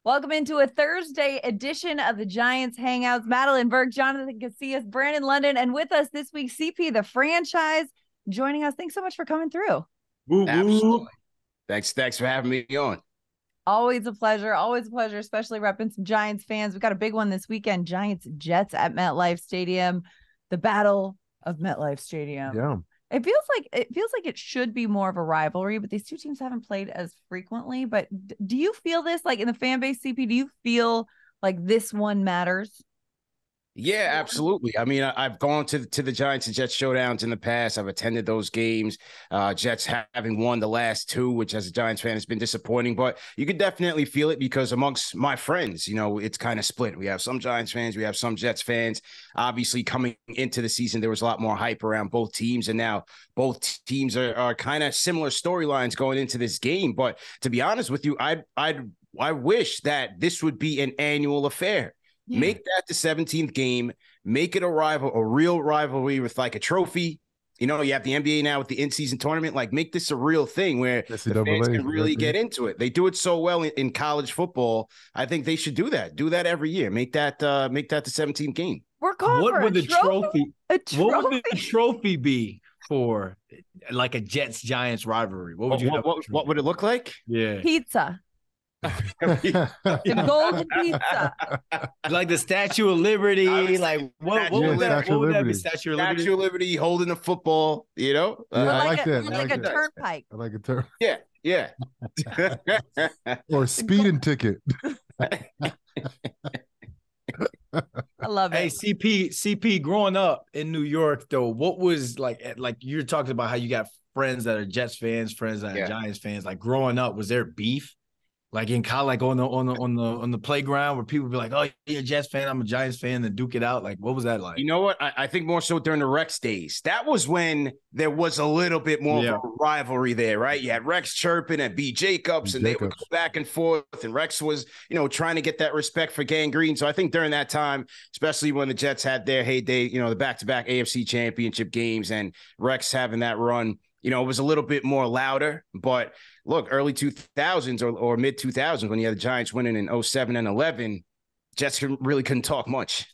Welcome into a Thursday edition of the Giants Hangouts. Madelyn Burke, Jonathan Casillas, Brandon London, and with us this week, CP, the franchise, joining us. Thanks so much for coming through. Absolutely. Thanks for having me on. Always a pleasure, especially repping some Giants fans. We've got a big one this weekend, Giants-Jets at MetLife Stadium, the Battle of MetLife Stadium. Yeah. It feels like it should be more of a rivalry, but these two teams haven't played as frequently. But do you feel this, like in the fan base, CP? Do you feel like this one matters? Yeah, absolutely. I mean, I've gone to the Giants and Jets showdowns in the past. I've attended those games. Jets having won the last two, which as a Giants fan has been disappointing. But you could definitely feel it because amongst my friends, it's kind of split. We have some Giants fans, we have some Jets fans. Obviously, coming into the season, there was a lot more hype around both teams, and now both teams are kind of similar storylines going into this game. But to be honest with you, I wish that this would be an annual affair. Yeah. Make that the 17th game. Make it a real rivalry with like a trophy. You have the NBA now with the in-season tournament. Like, make this a real thing where the fans can really get into it. They do it so well in college football. I think they should do that. Do that every year. Make that the 17th game. We're calling what would the trophy? What would the trophy be for like a Jets-Giants rivalry? What would it look like? Yeah, pizza. The golden pizza, like the Statue of Liberty. Like what would that be? Statue of Liberty holding a football. I like that. Like a turnpike. I like a turnpike. Yeah. Or a speeding ticket. I love it. Hey, CP, growing up in New York, though, what was like you're talking about how you got friends that are Jets fans, friends that are Giants fans. Like growing up, was there beef? Like in college, like on the playground where people be like, "Oh, you're a Jets fan, I'm a Giants fan," and duke it out. Like, what was that like? You know what? I think more so during the Rex days. That was when there was a little bit more of a rivalry there, right? You had Rex chirping and B. Jacobs, and they would go back and forth. And Rex was, trying to get that respect for Gang Green. So I think during that time, especially when the Jets had their heyday, the back-to-back AFC Championship games, and Rex having that run, it was a little bit more louder. But look, early 2000s or mid 2000s, when you had the Giants winning in 07 and 11, Jets really couldn't talk much.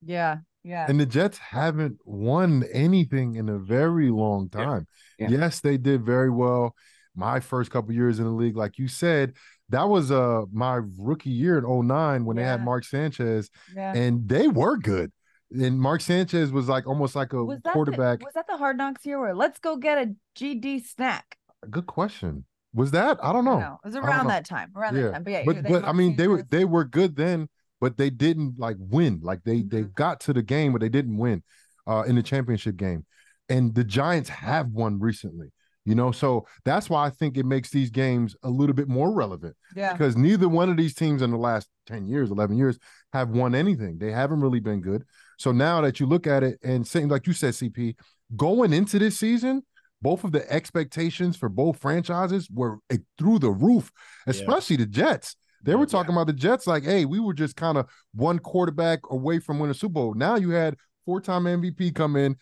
Yeah. And the Jets haven't won anything in a very long time. Yeah. Yes, they did very well. My first couple years in the league, like you said, that was my rookie year in 09 when they had Mark Sanchez, and they were good. And Mark Sanchez was like almost like a quarterback. Was that the Hard Knocks year where let's go get a GD snack? Good question. Was that? I don't know. It was around that time. That time. But I mean, they were good then, but they didn't like win. Like they got to the game, but they didn't win in the championship game. And the Giants have won recently. So that's why I think it makes these games a little bit more relevant. Yeah. Because neither one of these teams in the last 10 years, 11 years have won anything. They haven't really been good. So now that you look at it and saying, like you said, CP, going into this season, both of the expectations for both franchises were through the roof, especially the Jets. They were talking about the Jets like, hey, we were just kind of one quarterback away from winning a Super Bowl. Now you had four-time MVP come in,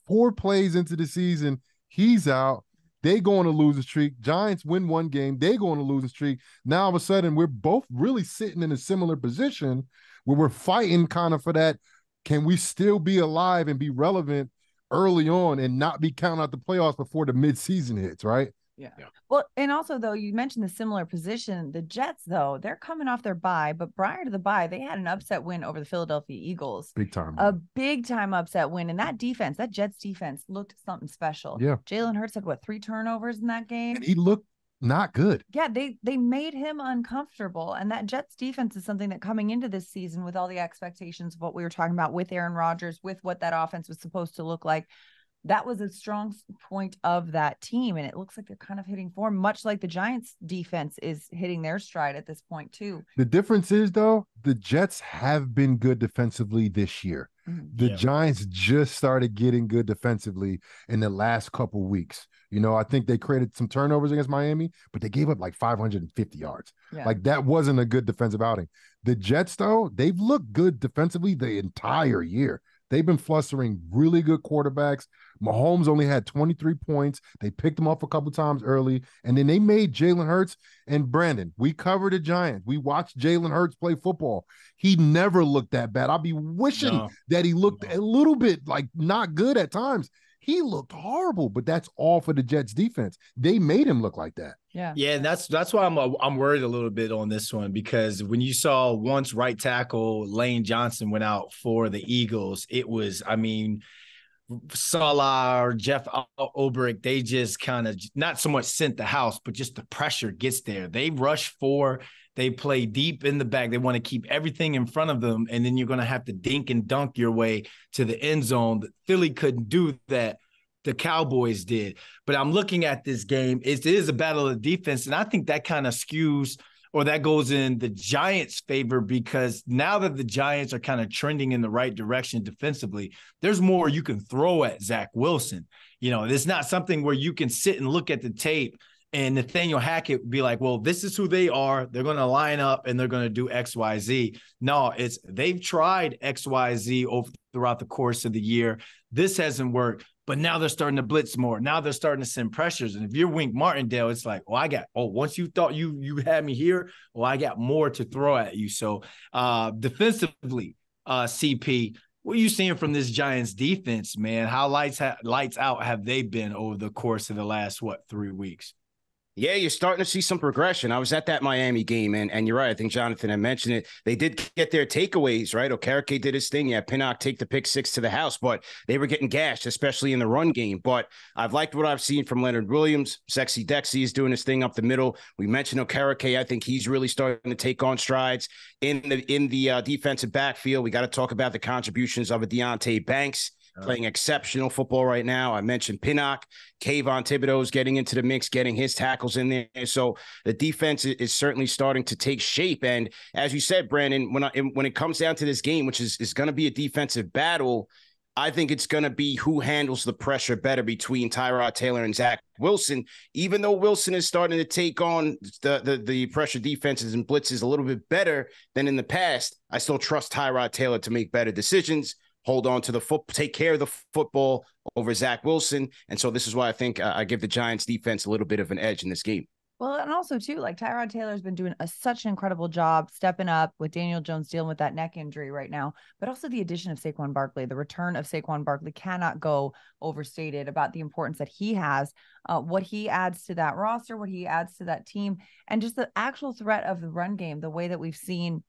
4 plays into the season, he's out. They go on a losing streak. Giants win one game. They go on a losing streak. Now all of a sudden, we're both really sitting in a similar position where we're fighting kind of for that. Can we still be alive and be relevant early on and not be counting out the playoffs before the midseason hits, right? Yeah. Well, and also, though, you mentioned the similar position. The Jets, though, they're coming off their bye, but prior to the bye, they had an upset win over the Philadelphia Eagles. Big time. A big-time upset win. And that Jets defense looked something special. Yeah. Jalen Hurts had, 3 turnovers in that game? And he looked not good. Yeah, they made him uncomfortable. And that Jets defense is something that coming into this season with all the expectations of what we were talking about with Aaron Rodgers, with what that offense was supposed to look like, that was a strong point of that team. And it looks like they're kind of hitting form, much like the Giants defense is hitting their stride at this point too. The difference is, though, the Jets have been good defensively this year. The Giants just started getting good defensively in the last couple weeks. I think they created some turnovers against Miami, but they gave up like 550 yards. Yeah. Like that wasn't a good defensive outing. The Jets, though, they've looked good defensively the entire year. They've been flustering really good quarterbacks. Mahomes only had 23 points. They picked him up a couple times early, and then they made Jalen Hurts. And Brandon, we covered the Giants. We watched Jalen Hurts play football. He never looked that bad. I'll be wishing that he looked a little bit like not good at times. He looked horrible, but that's all for the Jets defense. They made him look like that. Yeah, and that's why I'm worried a little bit on this one, because when you saw once right tackle Lane Johnson went out for the Eagles, it was, I mean, Salah or Jeff Ulbrich, they just kind of not so much sent the house, but just the pressure gets there. They rush four. They play deep in the back. They want to keep everything in front of them, and then you're going to have to dink and dunk your way to the end zone. Philly couldn't do that. The Cowboys did. But I'm looking at this game. It is a battle of defense, and I think that kind of skews, or that goes in the Giants' favor, because now that the Giants are kind of trending in the right direction defensively, there's more you can throw at Zach Wilson. You know, it's not something where you can sit and look at the tape and Nathaniel Hackett be like, well, this is who they are. They're going to line up and they're going to do X, Y, Z. No, it's they've tried X, Y, Z throughout the course of the year. This hasn't worked, but now they're starting to blitz more. Now they're starting to send pressures. And if you're Wink Martindale, it's like, once you thought you had me here, I got more to throw at you. So defensively, CP, what are you seeing from this Giants defense, man? How lights out have they been over the course of the last, 3 weeks? Yeah, you're starting to see some progression. I was at that Miami game, and you're right. I think Jonathan had mentioned it. They did get their takeaways, right? Okereke did his thing. Yeah, Pinnock take the pick six to the house, but they were getting gashed, especially in the run game. But I've liked what I've seen from Leonard Williams. Sexy Dexy is doing his thing up the middle. We mentioned Okereke. I think he's really starting to take on strides in the defensive backfield. We got to talk about the contributions of a Deonte Banks, playing exceptional football right now. I mentioned Pinnock. Kayvon Thibodeau's getting into the mix, getting his tackles in there. So the defense is certainly starting to take shape. And as you said, Brandon, when it comes down to this game, which is going to be a defensive battle, I think it's going to be who handles the pressure better between Tyrod Taylor and Zach Wilson. Even though Wilson is starting to take on the pressure defenses and blitzes a little bit better than in the past, I still trust Tyrod Taylor to make better decisions, hold on to the take care of the football over Zach Wilson. And so this is why I think I give the Giants defense a little bit of an edge in this game. Well, and also too, like Tyrod Taylor's been doing such an incredible job stepping up with Daniel Jones dealing with that neck injury right now, but also the addition of Saquon Barkley, the return of Saquon Barkley cannot go overstated about the importance that he has, what he adds to that roster, what he adds to that team, and just the actual threat of the run game, the way that we've seen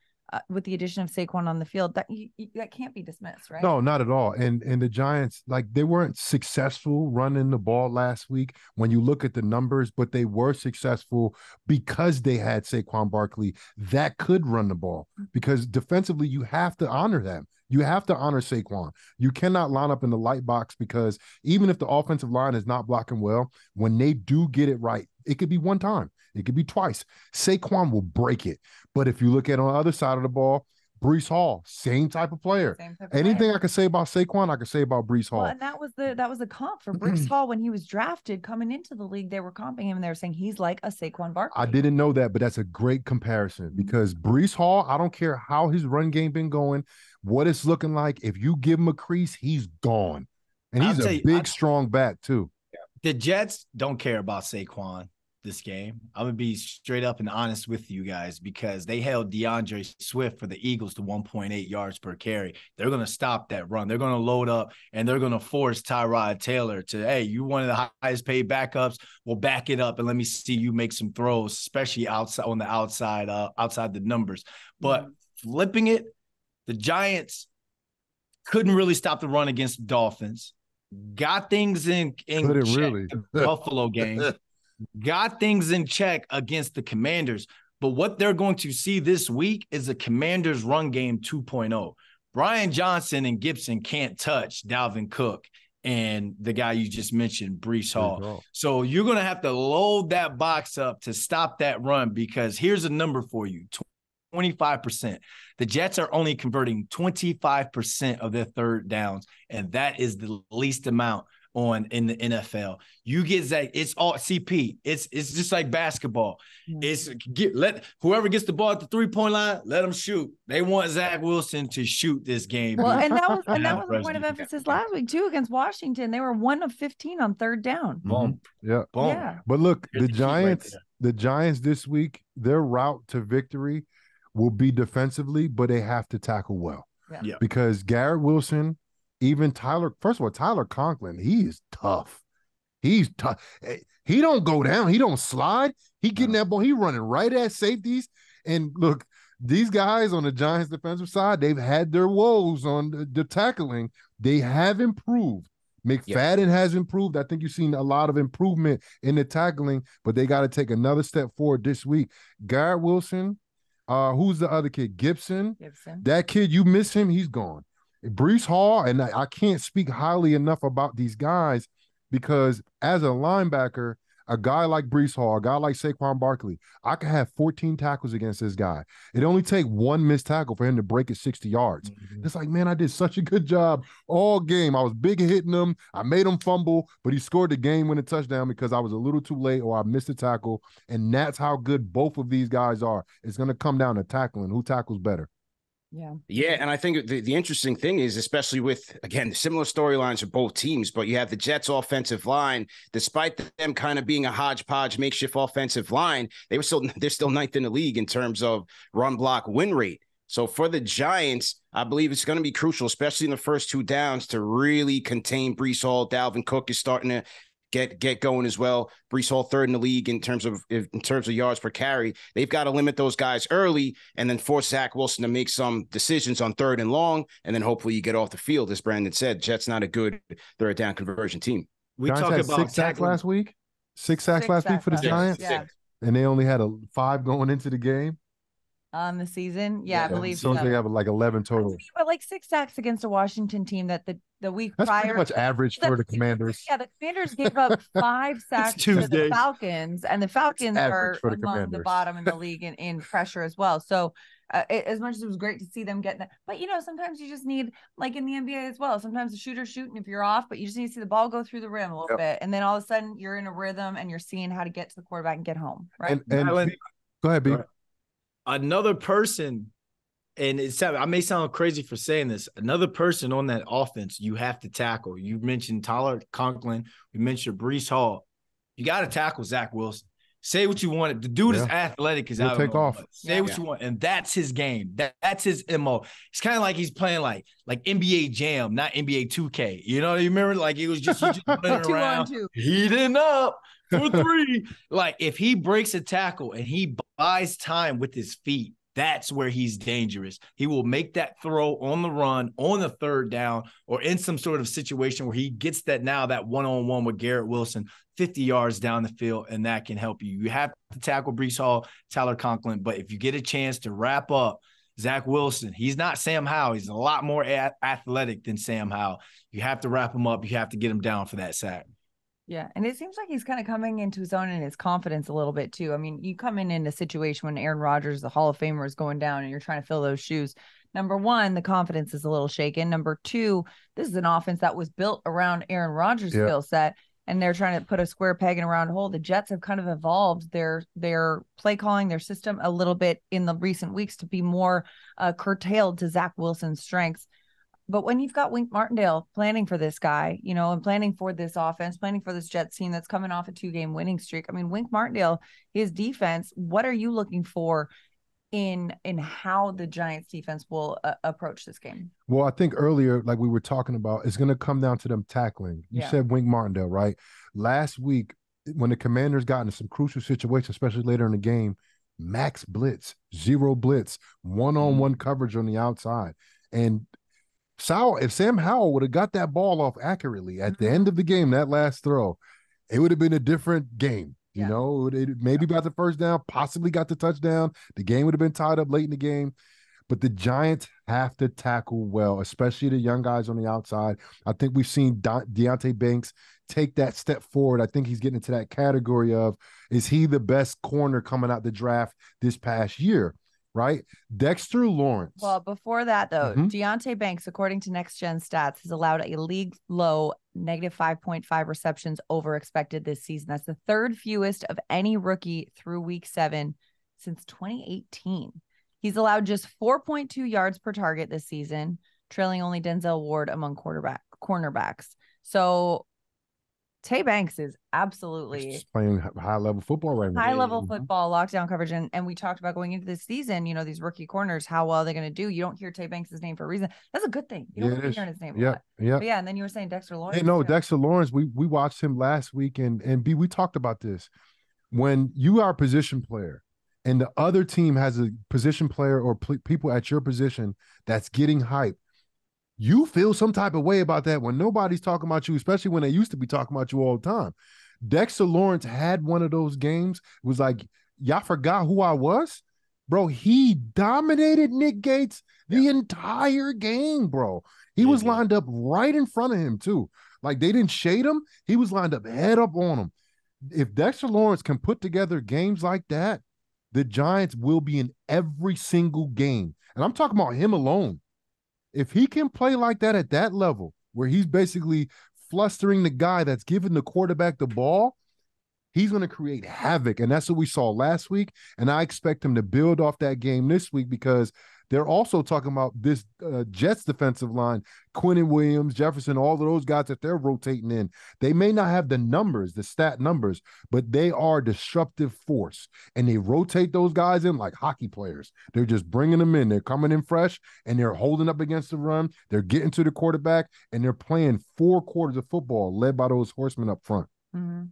with the addition of Saquon on the field, that that can't be dismissed, right? No, not at all. And the Giants, like, they weren't successful running the ball last week when you look at the numbers, but they were successful because they had Saquon Barkley that could run the ball. Because defensively, you have to honor them. You have to honor Saquon. You cannot line up in the light box, because even if the offensive line is not blocking well, when they do get it right, it could be one time. It could be twice. Saquon will break it. But if you look at on the other side of the ball, Breece Hall, same type of player. Anything I could say about Saquon, I could say about Breece Hall. Well, and that was the comp for Breece Hall when he was drafted coming into the league. They were comping him and they were saying he's like a Saquon Barkley. I didn't know that, but that's a great comparison, because Breece Hall, I don't care how his run game been going, what it's looking like. If you give him a crease, he's gone. And he's a big, strong back too. The Jets don't care about Saquon this game. I'm going to be straight up and honest with you guys, because they held DeAndre Swift for the Eagles to 1.8 yards per carry. They're going to stop that run. They're going to load up and they're going to force Tyrod Taylor to, hey, you one of the highest paid backups. Well, back it up and let me see you make some throws, especially outside on the outside the numbers. But flipping it, the Giants couldn't really stop the run against the Dolphins. Got things in check, really. The Buffalo game. Got things in check against the Commanders. But what they're going to see this week is the Commanders run game 2.0. Brian Johnson and Gibson can't touch Dalvin Cook and the guy you just mentioned, Breece Hall. So you're going to have to load that box up to stop that run, because here's a number for you, 25%. The Jets are only converting 25% of their third downs, and that is the least amount in the NFL. You get Zach, it's all CP. It's just like basketball. It's let whoever gets the ball at the 3-point line, let them shoot. They want Zach Wilson to shoot this game. Well, and that was the point of emphasis last week too against Washington. They were 1 of 15 on third down. Boom. Yeah. Boom. Yeah. But look, Here's the Giants this week, their route to victory will be defensively, but they have to tackle well. Yeah. Because Garrett Wilson, even first of all, Tyler Conklin, he is tough. He's tough. He don't go down. He don't slide. He getting that ball. He running right at safeties. And look, these guys on the Giants defensive side, they've had their woes on the tackling. They have improved. McFadden has improved. I think you've seen a lot of improvement in the tackling, but they got to take another step forward this week. Garrett Wilson, who's the other kid? Gibson. That kid, you miss him, he's gone. Breece Hall, and I can't speak highly enough about these guys because as a linebacker, a guy like Breece Hall, a guy like Saquon Barkley, I could have 14 tackles against this guy. It only take one missed tackle for him to break it 60 yards. It's like, man, I did such a good job all game. I was big hitting him. I made him fumble, but he scored the game-winning touchdown because I was a little too late or I missed a tackle, and that's how good both of these guys are. It's going to come down to tackling. Who tackles better? Yeah, and I think the interesting thing is, especially with, again, the similar storylines for both teams, but you have the Jets' offensive line, despite them kind of being a hodgepodge makeshift offensive line, they're still ninth in the league in terms of run block win rate. So for the Giants, I believe it's going to be crucial, especially in the first two downs, to really contain Breece Hall. Dalvin Cook is starting to get going as well. Breece Hall third in the league in terms of yards per carry. They've got to limit those guys early and then force Zach Wilson to make some decisions on third and long, and then hopefully you get off the field. As Brandon said, Jets not a good third down conversion team. We talk about 6 sacks last week. 6 sacks last week for the Giants, and they only had 5 going into the game. On the season, I believe so. They have like 11 total. But like 6 sacks against a Washington team that the week That's prior, pretty much average for the Commanders. Yeah, the Commanders gave up 5 sacks to the Falcons, and the Falcons are among the bottom in the league in pressure as well. So as much as it was great to see them getting that, but sometimes you just need, like in the NBA as well, sometimes the shooter's shooting if you're off, but you just need to see the ball go through the rim a little bit, and then all of a sudden you're in a rhythm and you're seeing how to get to the quarterback and get home. Right? And go ahead, B. Another person, and I may sound crazy for saying this, another person on that offense you have to tackle. You mentioned Tyler Conklin. You mentioned Breece Hall. You got to tackle Zach Wilson. Say what you want. The dude is athletic as I take off. Say what you want, and that's his game. That's his MO. It's kind of like he's playing like NBA Jam, not NBA 2K. You know, you remember like it was just running around, heating up for 3. Like if he breaks a tackle and he buys time with his feet, that's where he's dangerous. He will make that throw on the run, on the third down, or in some sort of situation where he gets that one-on-one with Garrett Wilson 50 yards down the field, and that can help you. You have to tackle Breece Hall, Tyler Conklin, but if you get a chance to wrap up Zach Wilson, he's not Sam Howell. He's a lot more athletic than Sam Howell. You have to wrap him up. You have to get him down for that sack. Yeah, and it seems like he's kind of coming into his own and his confidence a little bit too. I mean, you come in a situation when Aaron Rodgers, the Hall of Famer, is going down and you're trying to fill those shoes. Number one, the confidence is a little shaken. Number two, this is an offense that was built around Aaron Rodgers' skill set, and they're trying to put a square peg in a round hole. The Jets have kind of evolved their play calling, their system a little bit in the recent weeks to be more curtailed to Zach Wilson's strengths. But when you've got Wink Martindale planning for this guy, and planning for this offense, planning for this Jets team that's coming off a 2-game winning streak. I mean, Wink Martindale, his defense, what are you looking for in how the Giants defense will approach this game? Well, I think earlier, like we were talking about, it's going to come down to them tackling. You said Wink Martindale, right? Last week, when the Commanders got into some crucial situations, especially later in the game, max blitz, 0 blitz, one-on-one coverage on the outside. And if Sam Howell would have got that ball off accurately at the end of the game, that last throw, it would have been a different game. It maybe got the first down, possibly got the touchdown. The game would have been tied up late in the game. But the Giants have to tackle well, especially the young guys on the outside. I think we've seen Deonte Banks take that step forward. I think he's getting into that category of, is he the best corner coming out the draft this past year? right? Dexter Lawrence. Well, before that, though, Deonte Banks, according to Next Gen Stats, has allowed a league low -5.5 receptions over expected this season. That's the third fewest of any rookie through week 7 since 2018. He's allowed just 4.2 yards per target this season, trailing only Denzel Ward among cornerbacks. So Tay Banks is absolutely He's playing high-level football right now. High-level football, lockdown coverage. And we talked about going into this season, these rookie corners, how well they're going to do. You don't hear Tay Banks' name for a reason. That's a good thing. You don't hear his name a lot. Yeah. But yeah, and then you were saying Dexter Lawrence. Hey, no, Dexter Lawrence, we watched him last week, and B, we talked about this. When you are a position player and the other team has a position player or people at your position that's getting hype, you feel some type of way about that when nobody's talking about you, especially when they used to be talking about you all the time. Dexter Lawrence had one of those games. It was like, y'all forgot who I was? Bro, he dominated Nick Gates the entire game, bro. He was lined up right in front of him, too. Like, they didn't shade him. He was lined up head up on him. If Dexter Lawrence can put together games like that, the Giants will be in every single game. And I'm talking about him alone. If he can play like that at that level, where he's basically flustering the guy that's giving the quarterback the ball, he's going to create havoc. And that's what we saw last week. And I expect him to build off that game this week, because they're also talking about this Jets defensive line, Quinnen Williams, Jefferson, all of those guys that they're rotating in. They may not have the numbers, the stat numbers, but they are a disruptive force. And they rotate those guys in like hockey players. They're just bringing them in. They're coming in fresh, and they're holding up against the run. They're getting to the quarterback, and they're playing 4 quarters of football led by those horsemen up front.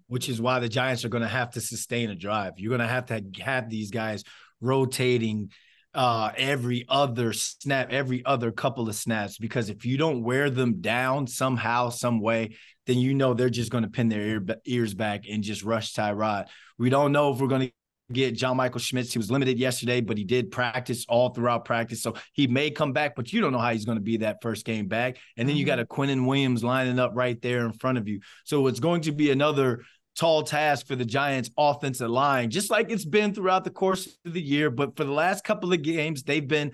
Which is why the Giants are going to have to sustain a drive. You're going to have these guys rotating every other snap, every other couple of snaps, because if you don't wear them down somehow, some way, then they're just going to pin their ears back and just rush Tyrod. We don't know if we're going to get John Michael Schmitz. He was limited yesterday, but he did practice all throughout practice, so he may come back, but you don't know how he's going to be that first game back. And then you got a Quinnen Williams lining up right there in front of you. So it's going to be another tall task for the Giants offensive line, just like it's been throughout the course of the year. But for the last couple of games, they've been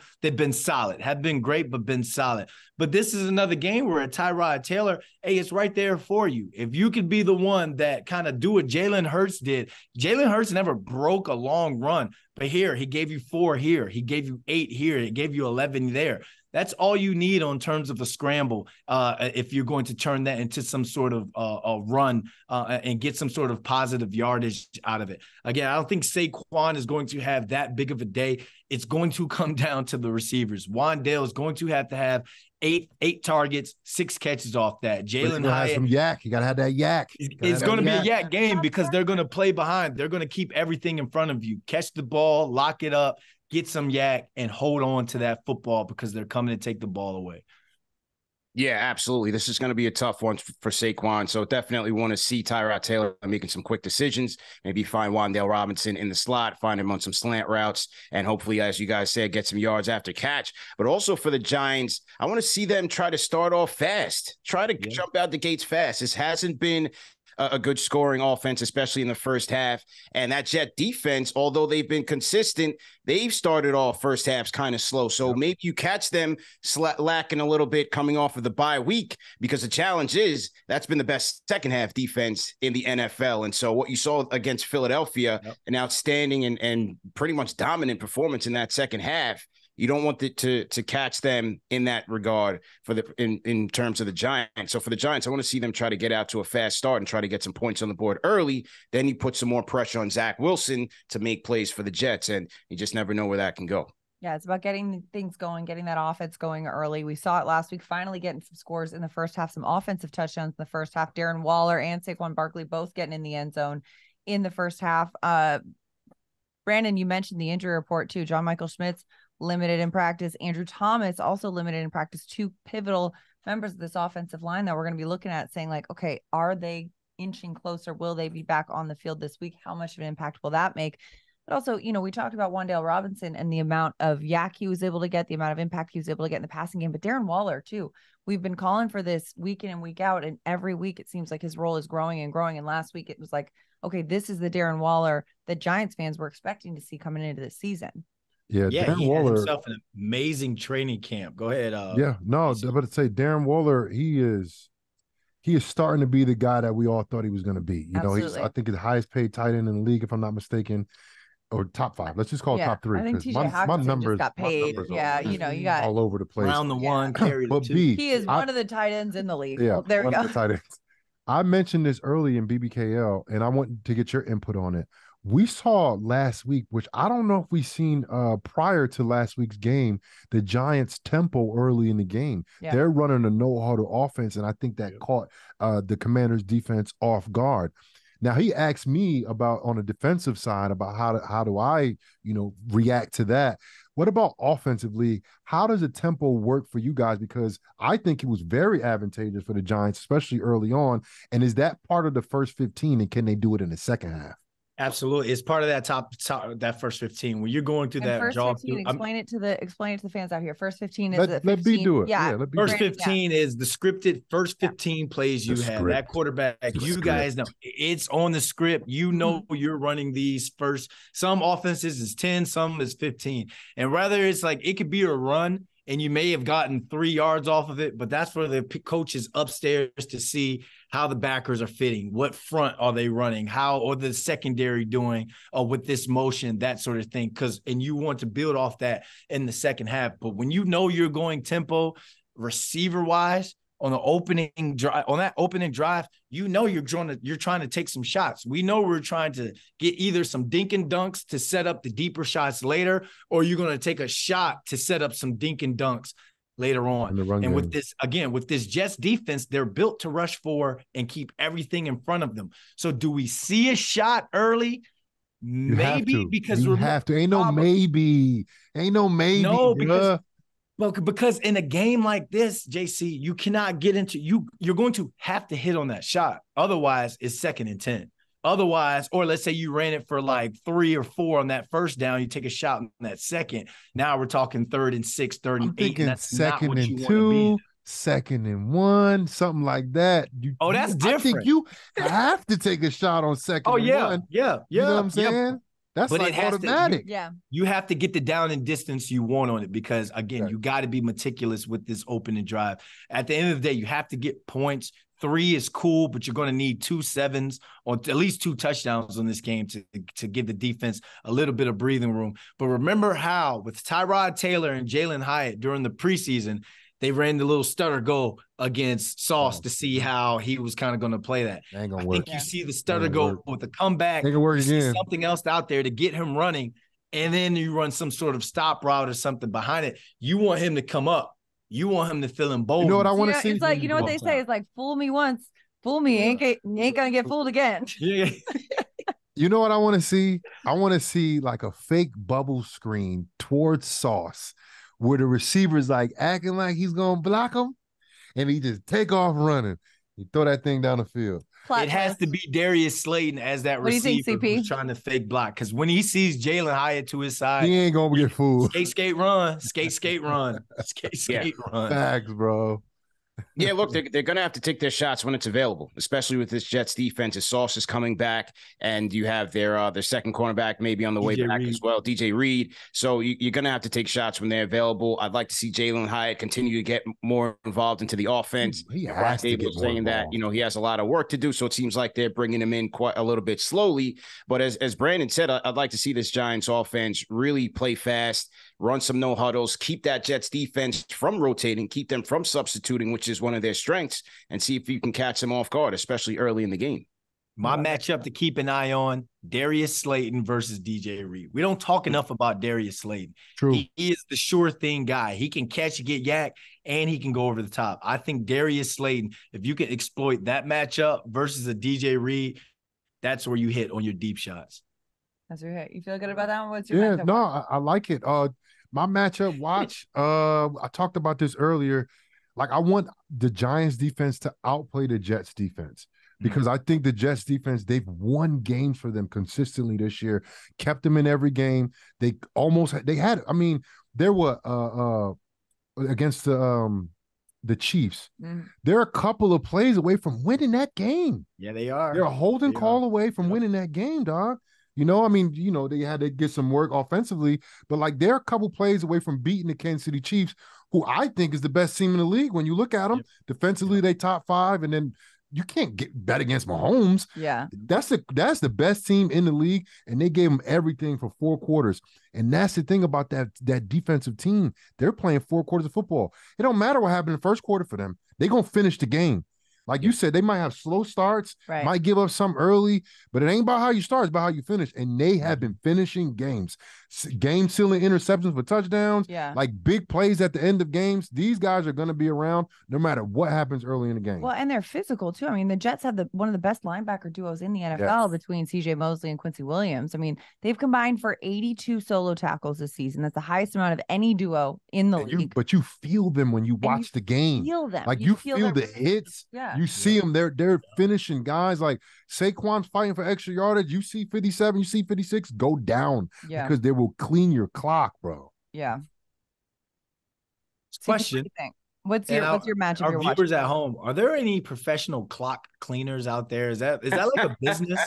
solid, have been great, but been solid. But this is another game where Tyrod Taylor, hey, it's right there for you. If you could be the one that kind of do what Jalen Hurts did. Jalen Hurts never broke a long run, but here he gave you 4 here, he gave you 8 here, he gave you 11 there. That's all you need on terms of a scramble if you're going to turn that into some sort of a run and get some sort of positive yardage out of it. Again, I don't think Saquon is going to have that big of a day. It's going to come down to the receivers. Wandale is going to have 8 targets, 6 catches off that. Jalen Hyatt, some yak. You got to have that yak. It's going to be a yak game because they're going to play behind. They're going to keep everything in front of you. Catch the ball, lock it up, get some yak, and hold on to that football because they're coming to take the ball away. Yeah, absolutely. This is going to be a tough one for Saquon. So definitely want to see Tyrod Taylor making some quick decisions. Maybe find Wan'Dale Robinson in the slot, find him on some slant routes, and hopefully, as you guys said, get some yards after catch. But also for the Giants, I want to see them try to start off fast, try to jump out the gates fast. This hasn't been a good scoring offense, especially in the first half. And that Jet defense, although they've been consistent, they've started off first halves kind of slow. So maybe you catch them lacking a little bit coming off of the bye week, because the challenge is that's been the best second half defense in the NFL. And so what you saw against Philadelphia, an outstanding and pretty much dominant performance in that second half. You don't want to catch them in that regard in terms of the Giants. So for the Giants, I want to see them try to get out to a fast start and try to get some points on the board early. Then you put some more pressure on Zach Wilson to make plays for the Jets, and you just never know where that can go. Yeah, it's about getting things going, getting that offense going early. We saw it last week, finally getting some scores in the first half, some offensive touchdowns in the first half. Darren Waller and Saquon Barkley both getting in the end zone in the first half. Brandon, you mentioned the injury report too. John Michael Schmitz limited in practice. Andrew Thomas also limited in practice. 2 pivotal members of this offensive line that we're going to be looking at, saying like, okay, are they inching closer? Will they be back on the field this week? How much of an impact will that make? But also, we talked about Wan'Dale Robinson and the amount of yak he was able to get, the amount of impact he was able to get in the passing game. But Darren Waller too. We've been calling for this week in and week out, and every week it seems like his role is growing and growing. And last week it was like, okay, this is the Darren Waller that Giants fans were expecting to see coming into the season. Yeah, Yeah, Darren he had Waller. himself an amazing training camp. Go ahead. Yeah, no, but to say Darren Waller, he is starting to be the guy that we all thought he was going to be. You know, he's Absolutely. I think the highest paid tight end in the league, if I'm not mistaken, or top 5. Let's just call it top 3 I think because TJ my Hawkinson numbers, just got paid. Yeah, you know, you got all over the place. Round the one, carried But it too. he is one of the tight ends in the league. Yeah, Well, there we one of go. the tight ends. I mentioned this early in BBKL, and I want to get your input on it. We saw last week, which I don't know if we've seen prior to last week's game, the Giants' tempo early in the game. Yeah. They're running a no-huddle offense, and I think that caught the Commanders' defense off guard. Now, he asked me about on the defensive side about how do I, react to that. What about offensively? How does the tempo work for you guys? Because I think it was very advantageous for the Giants, especially early on. And is that part of the first 15, and can they do it in the second half? Absolutely, it's part of that top that first 15 when you're going through that first draw. 15, explain it to the fans out here. First 15 is let B do it. Yeah, first 15 is the scripted first 15 plays you have. That quarterback, you guys know it's on the script. You know you're running these first. Some offenses is 10, some is 15, and rather it's like it could be a run. And you may have gotten 3 yards off of it, but that's for the coaches upstairs to see how the backers are fitting. What front are they running? How or the secondary doing with this motion, that sort of thing. And you want to build off that in the second half. But when you know you're going tempo, receiver-wise, on the opening drive, on that opening drive, you know you're trying to take some shots. We know we're trying to get either some dink and dunks to set up the deeper shots later, or you're going to take a shot to set up some dink and dunks later on. And with this Jets defense, they're built to rush for and keep everything in front of them. So do we see a shot early? Maybe because you have to. Ain't no maybe. No, because in a game like this, JC, you cannot get into you're going to have to hit on that shot. Otherwise, it's 2nd and 10. Otherwise, or let's say you ran it for like 3 or 4 on that first down, you take a shot on that second. Now we're talking 3rd and 6, 3rd and 8. And that's 2nd and 2, 2nd and 1, something like that. That's different. I think you have to take a shot on 2nd and 1. Yeah. You know what I'm saying? That's like automatic. You have to get the down and distance you want on it because, again, you got to be meticulous with this opening drive. At the end of the day, you have to get points. 3 is cool, but you're going to need 2 7s or at least 2 touchdowns on this game to give the defense a little bit of breathing room. But remember how with Tyrod Taylor and Jalen Hyatt during the preseason, they ran the little stutter go against Sauce to see how he was kind of going to play that. I think you see the stutter go with the comeback. Ain't gonna work again. Something else out there to get him running, and then you run some sort of stop route or something behind it. You want him to come up. You want him to feel emboldened. You know what I want to see? It's like, you know what they say? It's like, fool me once, fool me. Ain't going to get fooled again. Yeah. You know what I want to see? I want to see like a fake bubble screen towards Sauce where the receiver's like acting like he's going to block him and he just take off running. He throw that thing down the field. It has to be Darius Slayton as that receiver who's trying to fake block. Because when he sees Jalen Hyatt to his side, he ain't going to get fooled. Skate, run. Skate, run. Skate, run. Facts, bro. Yeah, look, they're going to have to take their shots when it's available, especially with this Jets defense. As Sauce is coming back, and you have their second cornerback maybe on the way back as well, DJ Reed. So you're going to have to take shots when they're available. I'd like to see Jalen Hyatt continue to get more involved into the offense. He has to get saying that he has a lot of work to do, so it seems like they're bringing him in quite a little bit slowly. But as Brandon said, I'd like to see this Giants offense really play fast, run some no huddles, keep that Jets defense from rotating, keep them from substituting, which is one of their strengths, and see if you can catch them off guard, especially early in the game. My matchup to keep an eye on, Darius Slayton versus DJ Reed. We don't talk enough about Darius Slayton. True. He is the sure thing guy. He can catch, get yak, and he can go over the top. I think Darius Slayton, if you can exploit that matchup versus a DJ Reed, that's where you hit on your deep shots. That's your hit. You feel good about that one? What's your matchup? No, I like it. My matchup watch, I talked about this earlier. Like, I want the Giants defense to outplay the Jets defense because I think the Jets defense, they've won games for them consistently this year, kept them in every game. There were against the Chiefs. They're a couple of plays away from winning that game. Yeah, they are. They're a holding call away from winning that game, dog. You know, I mean, you know, they had to get some work offensively, but like they're a couple plays away from beating the Kansas City Chiefs, who I think is the best team in the league. When you look at them defensively, they top 5, and then you can't bet against Mahomes. Yeah. That's the best team in the league, and they gave them everything for 4 quarters. And that's the thing about that defensive team. They're playing 4 quarters of football. It don't matter what happened in the first quarter for them. They're going to finish the game. Like you said, they might have slow starts, might give up some early, but it ain't about how you start, it's about how you finish. And they have been finishing games. Game-sealing interceptions for touchdowns, like big plays at the end of games. These guys are going to be around no matter what happens early in the game. Well, and they're physical, too. I mean, the Jets have one of the best linebacker duos in the NFL between C.J. Mosley and Quincy Williams. I mean, they've combined for 82 solo tackles this season. That's the highest amount of any duo in the league. But you feel them when you watch the game. Feel them. Like you feel the hits. Yeah. You see them. They're finishing guys. Like Saquon's fighting for extra yardage. You see 57, you see 56, go down because they will clean your clock, bro. Yeah. Question. What's your matchup? Our viewers at home, are there any professional clock cleaners out there? Is that like a business?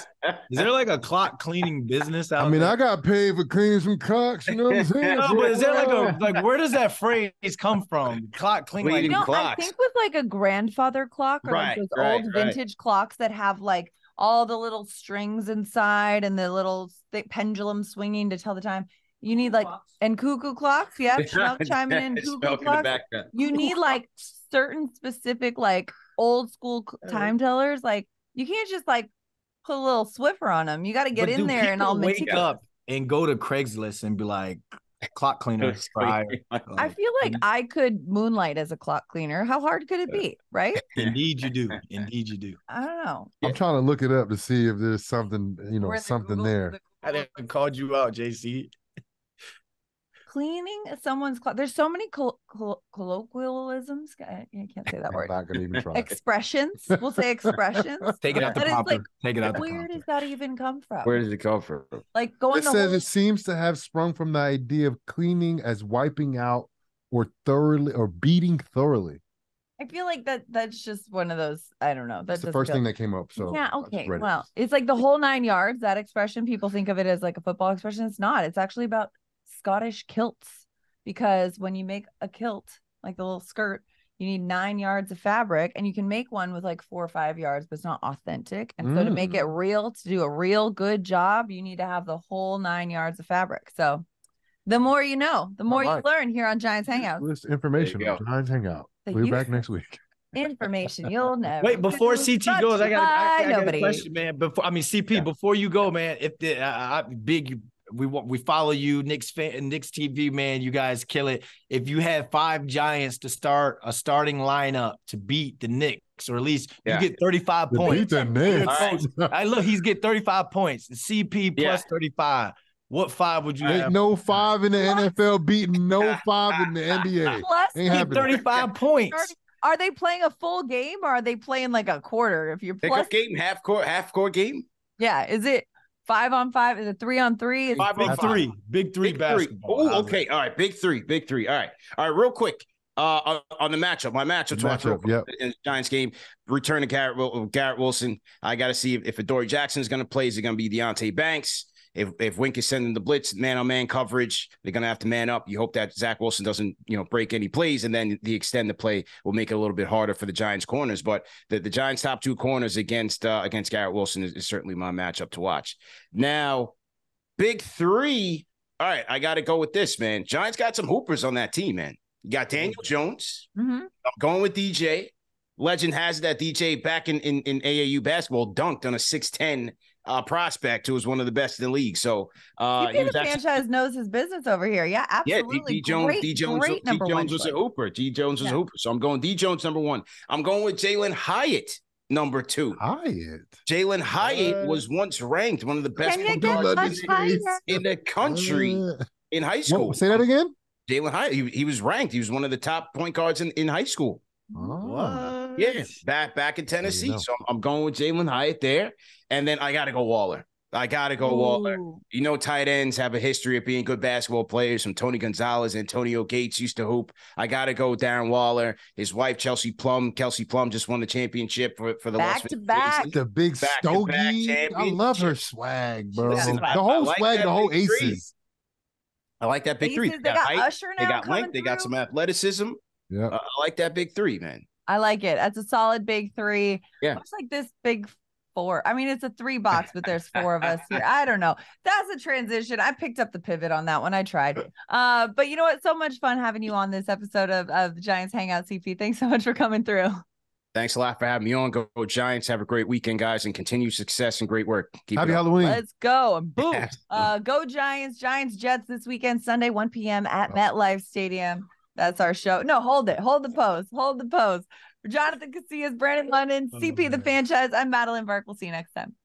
Is there like a clock cleaning business out there? I mean, I got paid for cleaning some clocks, you know what I'm saying? No, but is there like where does that phrase come from? Clock cleaning. I think with like a grandfather clock or like those old vintage clocks that have like all the little strings inside and the little pendulum swinging to tell the time. You need like and cuckoo clocks, chiming in cuckoo clocks. You need like certain specific like old school time tellers. Like you can't just like put a little Swiffer on them. You got to get in there and I'll wake up and go to Craigslist and be like clock cleaner. I feel like I could moonlight as a clock cleaner. How hard could it be, right? Indeed you do. Indeed you do. I don't know. I'm trying to look it up to see if there's something, something there. I didn't called you out, JC. Cleaning someone's clock. There's so many colloquialisms. I can't say that word. I'm not gonna even try. Expressions. We'll say expressions. Take it out the proper. Take it out the proper. Where does that even come from? Where does it come from? Like going. It says it seems to have sprung from the idea of cleaning as wiping out or beating thoroughly. I feel like that's just one of those. I don't know. That's the first thing that came up. So yeah, okay. Well, it's like the whole 9 yards. That expression, people think of it as like a football expression. It's not. It's actually about Scottish kilts, because when you make a kilt, like the little skirt, you need 9 yards of fabric, and you can make one with like 4 or 5 yards, but it's not authentic. And so to make it real, to do a real good job, you need to have the whole 9 yards of fabric. So the more you know, the more you learn here on Giants Hangout. This information on Giants Hangout. We'll be back next week. Information you'll never. Wait, before CT goes, I got a question, man. Before you go, man, if the we follow you, Knicks TV, man. You guys kill it. If you had 5 Giants to start a starting lineup to beat the Knicks, or at least you get 35 points. Beat the Knicks. Right. Look, he's get 35 points. The CP plus 35. What 5 would you have? Ain't no 5 in the NFL beating no 5 in the NBA. Plus 35 points. Are they playing a full game, or are they playing like a quarter? If you're plus game, half court game. Yeah, is it 5-on-5? Is it 3-on-3? 5-on-3. Big three basketball. Oh, okay. All right. Big three. All right. Real quick. On the matchup, my matchup in the Giants game, return to Garrett Wilson. I got to see if Adoree Jackson is going to play. Is it going to be Deonte Banks? If Wink is sending the blitz, man-on-man coverage, they're going to have to man up. You hope that Zach Wilson doesn't, break any plays, and then the extended play will make it a little bit harder for the Giants corners. But the Giants' top 2 corners against Garrett Wilson is certainly my matchup to watch. Now, big 3. All right, I got to go with this, man. Giants got some hoopers on that team, man. You got Daniel Jones. I'm going with DJ. Legend has it that DJ back in AAU basketball dunked on a 6'10" prospect who was one of the best in the league. So the franchise knows his business over here. Yeah, absolutely. D Jones was a hooper. D Jones was a hooper. So I'm going D Jones number 1. I'm going with Jalen Hyatt number 2. Jalen Hyatt was once ranked one of the best in the country in high school. What? Say that again. Jalen Hyatt. He was ranked. He was one of the top point guards in high school. What? Yeah, back in Tennessee. So I'm going with Jalen Hyatt there. And then I got to go Waller. I got to go Waller. You know, tight ends have a history of being good basketball players. From Tony Gonzalez, Antonio Gates used to hoop. I got to go Darren Waller. His wife, Kelsey Plum just won the championship for the back to back. The big stogie. I love her swag, bro. Listen, the whole like swag, the whole aces. I like that big three. They got height, Usher now. They got length. They got some athleticism. Yeah, I like that big three, man. I like it. That's a solid big three. Yeah, looks like this big four. I mean, it's a 3 box, but there's 4 of us here. I don't know. That's a transition. I picked up the pivot on that one. I tried. But you know what? So much fun having you on this episode of the Giants Hangout, CP. Thanks so much for coming through. Thanks a lot for having me on. Go Giants. Have a great weekend, guys, and continued success and great work. Happy Halloween. Let's go. Boom. Go Giants. Giants Jets this weekend, Sunday, 1 p.m. at MetLife Stadium. That's our show. No, hold it. Hold the pose. Hold the pose. For Jonathan Casillas, Brandon London, CP the Fanchise, I'm Madelyn Burke. We'll see you next time.